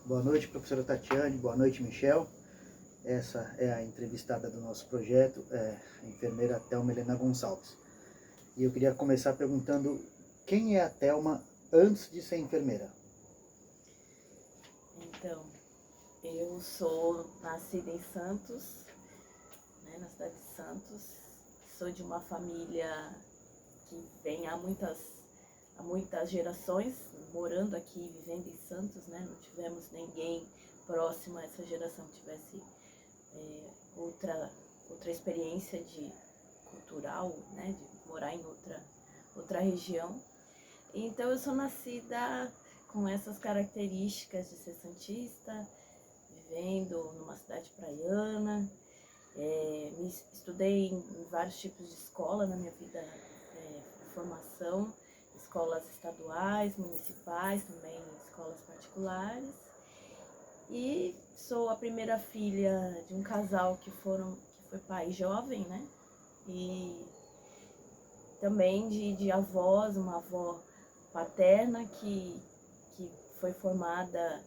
Boa noite, professora Tatiane. Boa noite, Michel. Essa é a entrevistada do nosso projeto, a enfermeira Thelma Helena Gonçalves. E eu queria começar perguntando quem é a Thelma antes de ser enfermeira? Então, eu sou nascida em Santos, né, na cidade de Santos. Sou de uma família que vem há muitas gerações morando aqui, vivendo em Santos, né? Não tivemos ninguém próximo a essa geração que tivesse outra experiência cultural, né? De morar em outra região. Então eu sou nascida com essas características de ser santista, vivendo numa cidade praiana. Estudei em vários tipos de escola na minha vida de formação, escolas estaduais, municipais, também escolas particulares. E sou a primeira filha de um casal que foi pai jovem, né? E também de avós, uma avó paterna que foi formada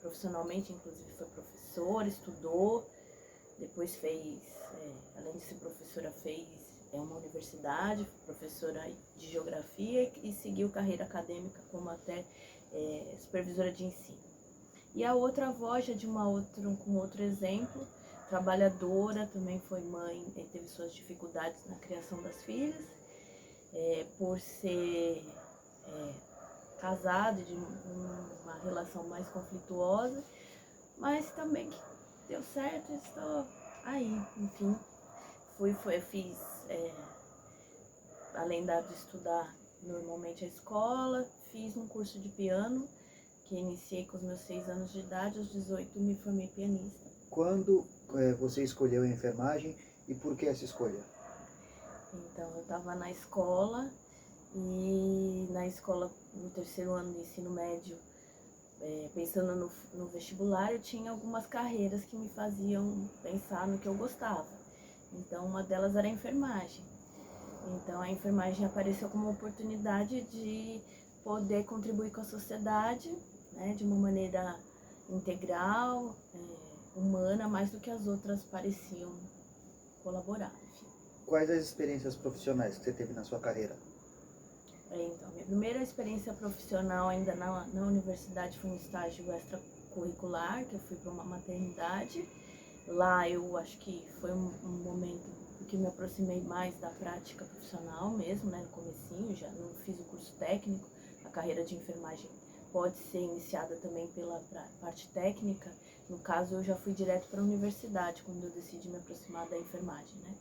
profissionalmente, inclusive foi professora, estudou, depois fez, além de ser professora, fez uma universidade, professora de geografia e seguiu carreira acadêmica como até supervisora de ensino. E a outra avó, já com outro exemplo, trabalhadora, também foi mãe e teve suas dificuldades na criação das filhas, por ser casada, de uma relação mais conflituosa, mas também que deu certo, estou aí, enfim. Fiz, além de estudar normalmente a escola, fiz um curso de piano, que iniciei com os meus 6 anos de idade, aos 18 me formei pianista. Quando você escolheu a enfermagem e por que essa escolha? Então, eu estava na escola e no terceiro ano do ensino médio, pensando no vestibular, eu tinha algumas carreiras que me faziam pensar no que eu gostava. Então, uma delas era a enfermagem. Então, a enfermagem apareceu como uma oportunidade de poder contribuir com a sociedade, né, de uma maneira integral, humana, mais do que as outras pareciam colaborar. Enfim. Quais as experiências profissionais que você teve na sua carreira? Então, minha primeira experiência profissional ainda na universidade foi um estágio extracurricular, que eu fui para uma maternidade. Lá eu acho que foi um momento em que me aproximei mais da prática profissional mesmo, né, no comecinho, já não fiz o curso técnico. A carreira de enfermagem pode ser iniciada também pela parte técnica. No caso, eu já fui direto para a universidade quando eu decidi me aproximar da enfermagem, né?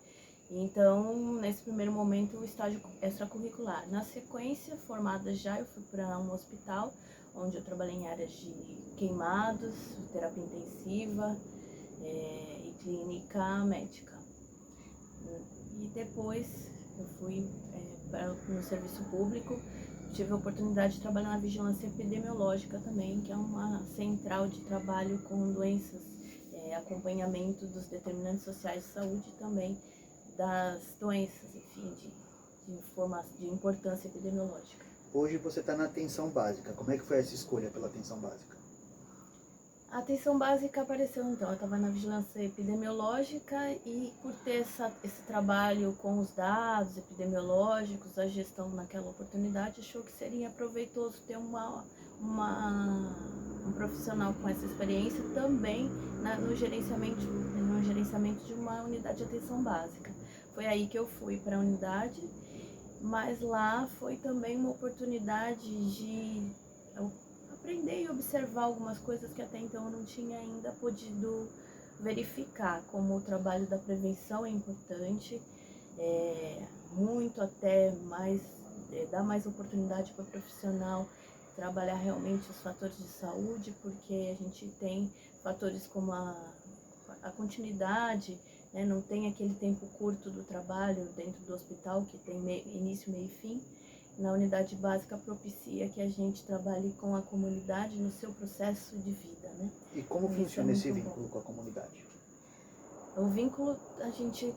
Então, nesse primeiro momento, o estágio extracurricular. Na sequência, formada já, eu fui para um hospital, onde eu trabalhei em áreas de queimados, terapia intensiva e clínica médica. E depois, eu fui no serviço público, tive a oportunidade de trabalhar na vigilância epidemiológica também, que é uma central de trabalho com doenças, acompanhamento dos determinantes sociais de saúde também, das doenças, enfim, de importância epidemiológica. Hoje você está na atenção básica. Como é que foi essa escolha pela atenção básica? A atenção básica apareceu então, eu estava na vigilância epidemiológica e por ter esse trabalho com os dados epidemiológicos, a gestão naquela oportunidade achou que seria proveitoso ter um profissional com essa experiência também no gerenciamento de uma unidade de atenção básica. Foi aí que eu fui para a unidade, mas lá foi também uma oportunidade de aprender e observar algumas coisas que até então eu não tinha ainda podido verificar, como o trabalho da prevenção é importante, muito até mais, dar mais oportunidade para o profissional trabalhar realmente os fatores de saúde, porque a gente tem fatores como a continuidade, né, não tem aquele tempo curto do trabalho dentro do hospital, que tem início, meio e fim. Na unidade básica propicia que a gente trabalhe com a comunidade no seu processo de vida, né? E como funciona esse vínculo com a comunidade? O vínculo, a gente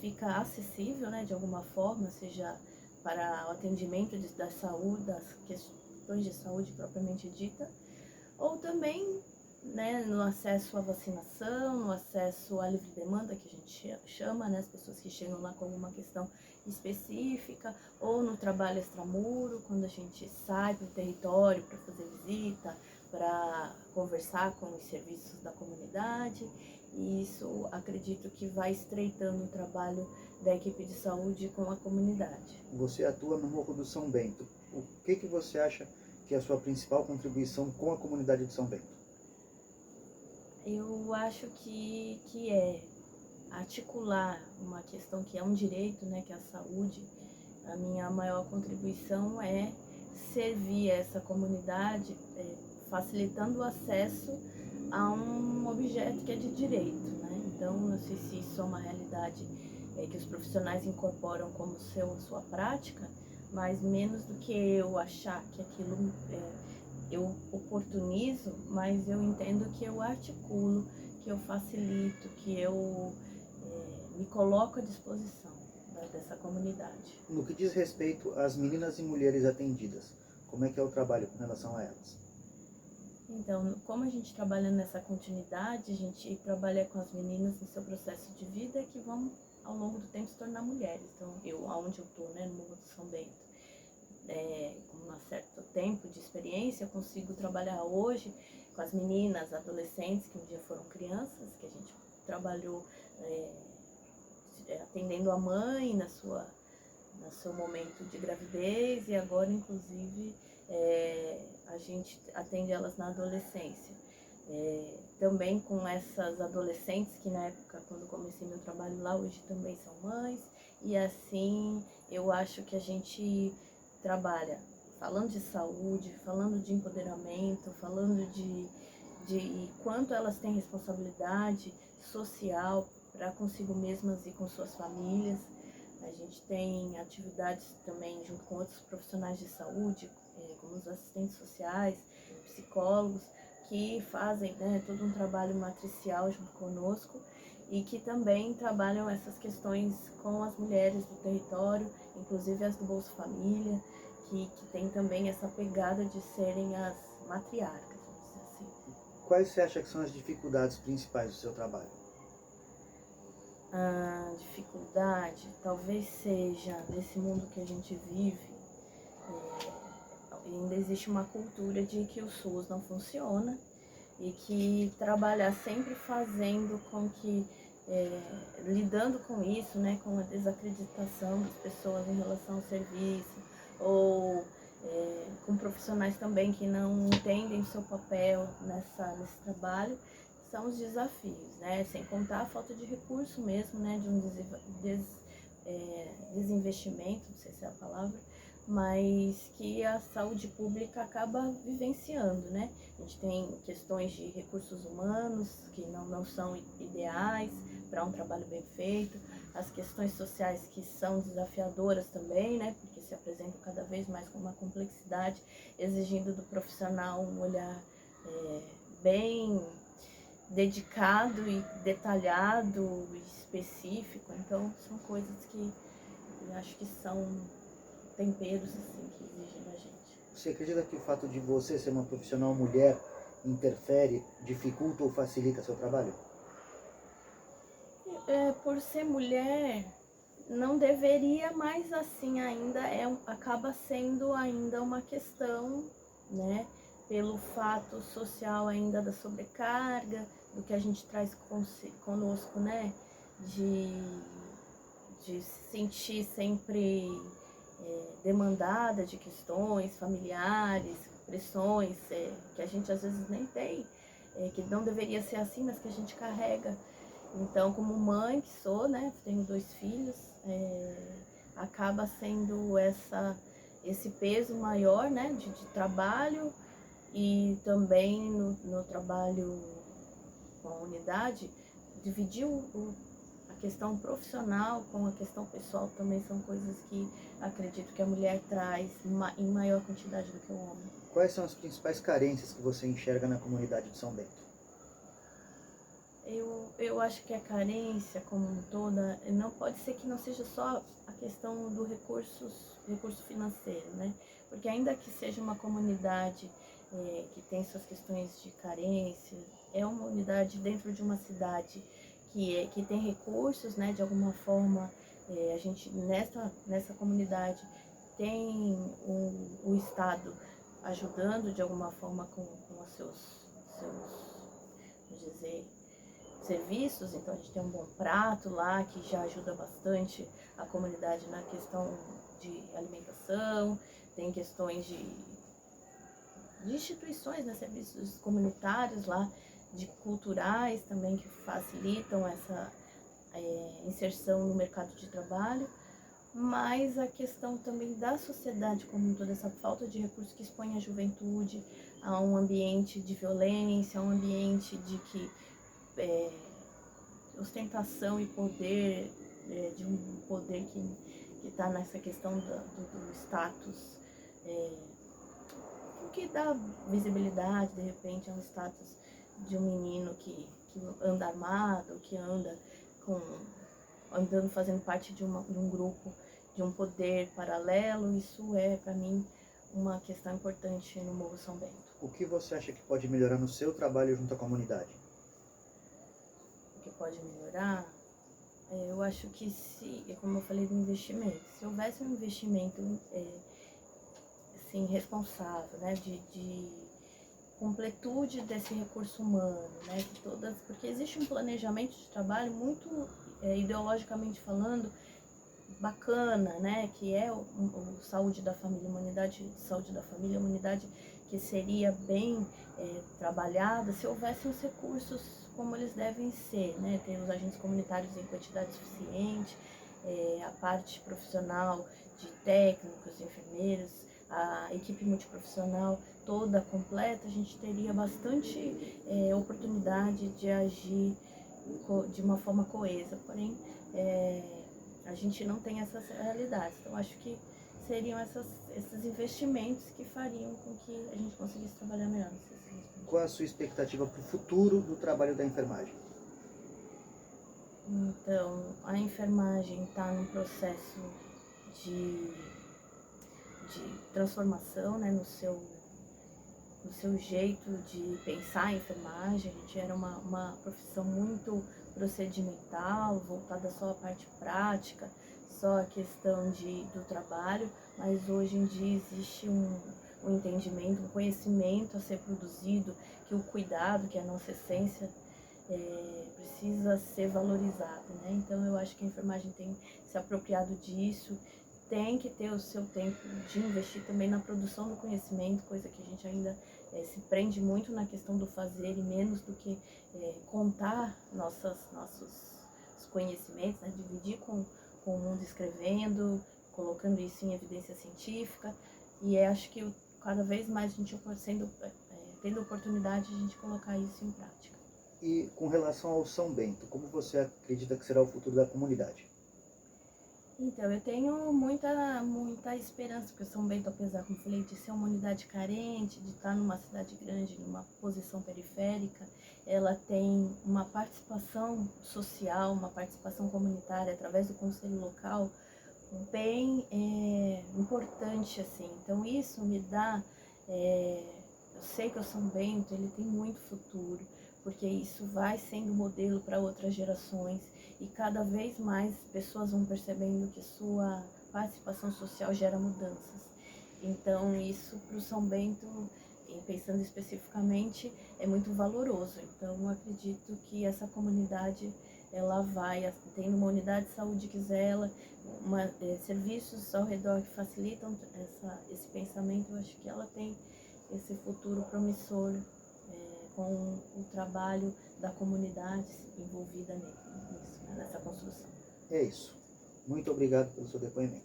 fica acessível, né, de alguma forma, seja para o atendimento da saúde, questões de saúde propriamente dita, ou também, né, no acesso à vacinação, no acesso à livre demanda, que a gente chama, né, as pessoas que chegam lá com alguma questão específica, ou no trabalho extramuro, quando a gente sai para o território para fazer visita, para conversar com os serviços da comunidade. E isso acredito que vai estreitando o trabalho da equipe de saúde com a comunidade. Você atua no Morro do São Bento. O que você acha que é a sua principal contribuição com a comunidade de São Bento? Eu acho que é articular uma questão que é um direito, né, que é a saúde. A minha maior contribuição é servir essa comunidade, facilitando o acesso a um objeto que é de direito, né? Então, não sei se isso é uma realidade que os profissionais incorporam como sua prática, mas menos do que eu achar que aquilo eu oportunizo, mas eu entendo que eu articulo, que eu facilito, que eu me coloco à disposição dessa comunidade. No que diz respeito às meninas e mulheres atendidas, como é que é o trabalho com relação a elas? Então, como a gente trabalha nessa continuidade, a gente trabalha com as meninas no seu processo de vida que vão, ao longo do tempo, se tornar mulheres. Então, aonde eu estou, né, no Morro do São Bento, com um certo tempo de experiência, eu consigo trabalhar hoje com as meninas, adolescentes, que um dia foram crianças, que a gente trabalhou atendendo a mãe no seu momento de gravidez, e agora, inclusive, a gente atende elas na adolescência. Também com essas adolescentes que na época, quando comecei meu trabalho lá, hoje também são mães, e assim eu acho que a gente trabalha falando de saúde, falando de empoderamento, falando de quanto elas têm responsabilidade social para consigo mesmas e com suas famílias. A gente tem atividades também junto com outros profissionais de saúde, como os assistentes sociais, psicólogos, que fazem, né, todo um trabalho matricial junto conosco e que também trabalham essas questões com as mulheres do território, inclusive as do Bolsa Família, que tem também essa pegada de serem as matriarcas, vamos dizer assim. Quais você acha que são as dificuldades principais do seu trabalho? A dificuldade talvez seja, nesse mundo que a gente vive, ainda existe uma cultura de que o SUS não funciona e que trabalhar sempre fazendo com que, lidando com isso, né, com a desacreditação das pessoas em relação ao serviço, ou com profissionais também que não entendem o seu papel nesse trabalho, são os desafios, né, sem contar a falta de recurso mesmo, né, de um desinvestimento, não sei se é a palavra, mas que a saúde pública acaba vivenciando, né? A gente tem questões de recursos humanos que não são ideais para um trabalho bem feito, as questões sociais que são desafiadoras também, né? Porque se apresentam cada vez mais com uma complexidade, exigindo do profissional um olhar bem dedicado e detalhado e específico. Então, são coisas que eu acho que são temperos assim que exigem da gente. Você acredita que o fato de você ser uma profissional mulher interfere, dificulta ou facilita seu trabalho? Por ser mulher, não deveria, mas assim ainda acaba sendo ainda uma questão, né? Pelo fato social ainda da sobrecarga, do que a gente traz conosco, né? De se sentir sempre demandada de questões familiares, pressões que a gente às vezes nem tem, que não deveria ser assim, mas que a gente carrega. Então, como mãe que sou, né, tenho 2 filhos, acaba sendo esse peso maior, né, de trabalho, e também no trabalho com a unidade, dividir a questão profissional com a questão pessoal também são coisas que acredito que a mulher traz em maior quantidade do que o homem. Quais são as principais carências que você enxerga na comunidade de São Bento? Eu acho que a carência como um toda, não pode ser que não seja só a questão do recurso financeiro, né? porque ainda que seja uma comunidade que tem suas questões de carência, é uma unidade dentro de uma cidade que tem recursos, né, de alguma forma. A gente nessa comunidade tem o Estado ajudando de alguma forma com os seus, vamos dizer, serviços. Então a gente tem um bom prato lá que já ajuda bastante a comunidade na questão de alimentação, tem questões de instituições, né, serviços comunitários lá, de culturais também que facilitam essa inserção no mercado de trabalho, mas a questão também da sociedade como um todo, essa falta de recursos que expõe a juventude a um ambiente de violência, a um ambiente de que ostentação e poder, de um poder que está nessa questão do status, o que dá visibilidade, de repente, a um status de um menino que anda armado, que anda andando, fazendo parte de um grupo, de um poder paralelo. Isso é, para mim, uma questão importante no Morro São Bento. O que você acha que pode melhorar no seu trabalho junto à comunidade? O que pode melhorar? Eu acho que como eu falei do investimento, se houvesse um investimento assim, responsável, né, de completude desse recurso humano, né, porque existe um planejamento de trabalho muito ideologicamente falando bacana, né, que é o saúde da família, uma unidade de saúde da família, uma unidade que seria bem trabalhada se houvesse os recursos como eles devem ser, né, ter os agentes comunitários em quantidade suficiente, a parte profissional de técnicos, enfermeiros, a equipe multiprofissional toda completa, a gente teria bastante oportunidade de agir de uma forma coesa, porém a gente não tem essas realidades. Então acho que seriam esses investimentos que fariam com que a gente conseguisse trabalhar melhor. Qual é a sua expectativa para o futuro do trabalho da enfermagem? Então, a enfermagem está num processo de transformação, né, no seu jeito de pensar a enfermagem. A gente era uma profissão muito procedimental, voltada só à parte prática, só a questão do trabalho, mas hoje em dia existe um entendimento, um conhecimento a ser produzido, que o cuidado, que é a nossa essência, precisa ser valorizado, né? Então eu acho que a enfermagem tem se apropriado disso, tem que ter o seu tempo de investir também na produção do conhecimento, coisa que a gente ainda se prende muito na questão do fazer e menos do que contar nossos conhecimentos, né? Dividir com o mundo escrevendo, colocando isso em evidência científica. E acho que cada vez mais a gente tendo oportunidade de a gente colocar isso em prática. E com relação ao São Bento, como você acredita que será o futuro da comunidade? Então, eu tenho muita esperança, porque São Bento, apesar, como eu falei, de ser uma unidade carente, de estar numa cidade grande, numa posição periférica, ela tem uma participação social, uma participação comunitária através do conselho local bem importante, assim. Então, isso me dá... eu sei que o São Bento ele tem muito futuro, porque isso vai sendo modelo para outras gerações e cada vez mais pessoas vão percebendo que sua participação social gera mudanças. Então isso para o São Bento, pensando especificamente, é muito valoroso. Então eu acredito que essa comunidade ela vai, tendo uma unidade de saúde Quisela, serviços ao redor que facilitam esse pensamento, eu acho que ela tem esse futuro promissor com o trabalho da comunidade envolvida nisso, nessa construção. É isso. Muito obrigado pelo seu depoimento.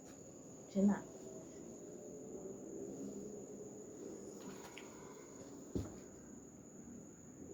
De nada.